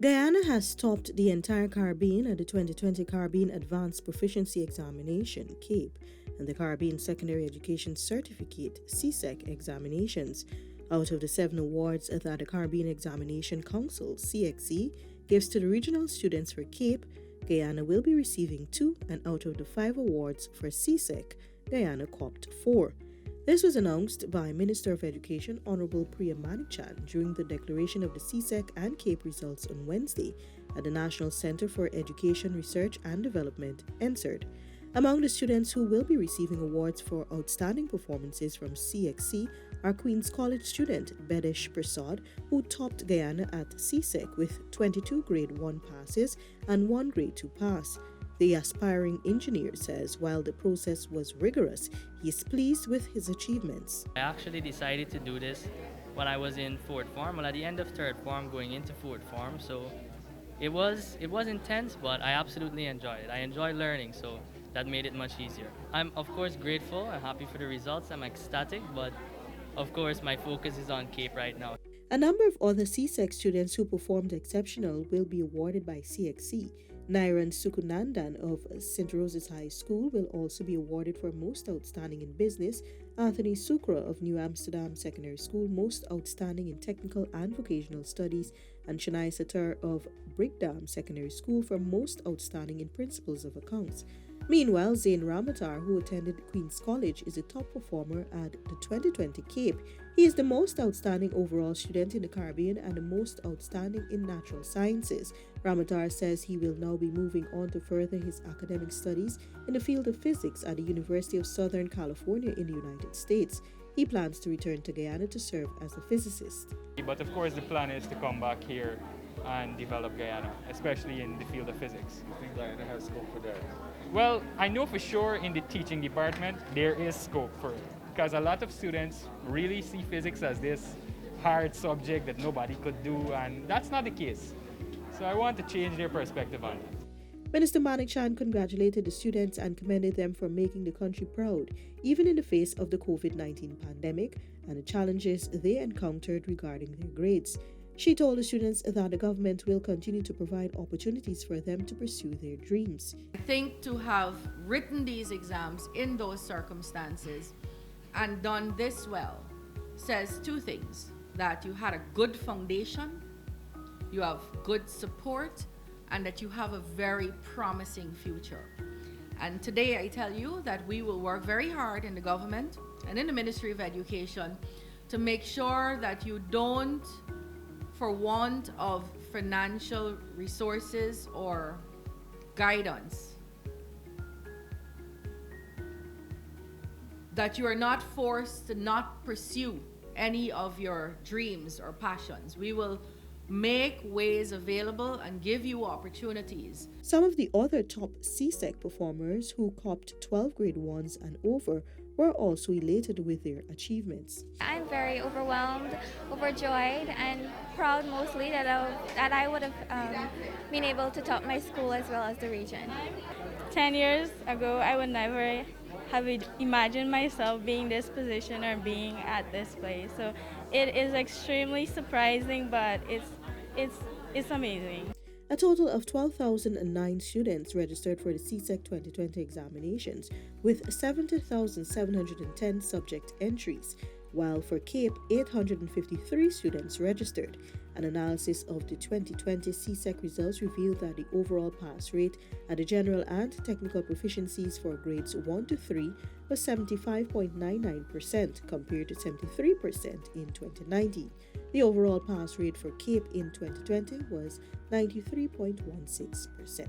Guyana has topped the entire Caribbean at the 2020 Caribbean Advanced Proficiency Examination, CAPE, and the Caribbean Secondary Education Certificate, CSEC, examinations. Out of the 7 awards that the Caribbean Examination Council, CXC, gives to the regional students for CAPE, Guyana will be receiving 2, and out of the 5 awards for CSEC, Guyana copped 4. This was announced by Minister of Education Honorable Priya Manichan during the declaration of the CSEC and CAPE results on Wednesday at the National Center for Education Research and Development, NCERD. Among the students who will be receiving awards for outstanding performances from CXC are Queen's College student Bedesh Prasad, who topped Guyana at CSEC with 22 Grade 1 passes and 1 Grade 2 pass. The aspiring engineer says while the process was rigorous, he is pleased with his achievements. I actually decided to do this when I was in fourth form, well, at the end of third form going into fourth form, so it was intense, but I absolutely enjoyed it. I enjoy learning, so that made it much easier. I'm of course grateful, I'm happy for the results, I'm ecstatic, but of course my focus is on CAPE right now. A number of other CSEC students who performed exceptional will be awarded by CXC. Nairan Sukunandan of St. Rose's High School will also be awarded for Most Outstanding in Business, Anthony Sukra of New Amsterdam Secondary School Most Outstanding in Technical and Vocational Studies, and Shania Satar of Brickdam Secondary School for Most Outstanding in Principles of Accounts. Meanwhile, Zain Ramatar, who attended Queen's College, is a top performer at the 2020 CAPE. He is the most outstanding overall student in the Caribbean and the most outstanding in natural sciences. Ramatar says he will now be moving on to further his academic studies in the field of physics at the University of Southern California in the United States. He plans to return to Guyana to serve as a physicist. But of course the plan is to come back here and develop Guyana, especially in the field of physics. You think Guyana has scope for that? Well, I know for sure in the teaching department there is scope for it, because a lot of students really see physics as this hard subject that nobody could do, and that's not the case. So I want to change their perspective on it. Minister Manichan congratulated the students and commended them for making the country proud, even in the face of the COVID-19 pandemic and the challenges they encountered regarding their grades. She told the students that the government will continue to provide opportunities for them to pursue their dreams. I think to have written these exams in those circumstances and done this well says 2 things: that you had a good foundation, you have good support, and that you have a very promising future. And today I tell you that we will work very hard in the government and in the Ministry of Education to make sure that you don't, for want of financial resources or guidance, that you are not forced to not pursue any of your dreams or passions. We will make ways available and give you opportunities. Some of the other top CSEC performers who copped 12 grade 1s and over were also elated with their achievements. I'm very overwhelmed, overjoyed, and proud mostly that I would have been able to top my school as well as the region. 10 years ago, I would never have imagined myself being this position or being at this place. So it is extremely surprising, but it's amazing. A total of 12,009 students registered for the CSEC 2020 examinations, with 70,710 subject entries, while for CAPE, 853 students registered. An analysis of the 2020 CSEC results revealed that the overall pass rate at the general and technical proficiencies for grades 1 to 3 was 75.99% compared to 73% in 2019. The overall pass rate for CAPE in 2020 was 93.16%.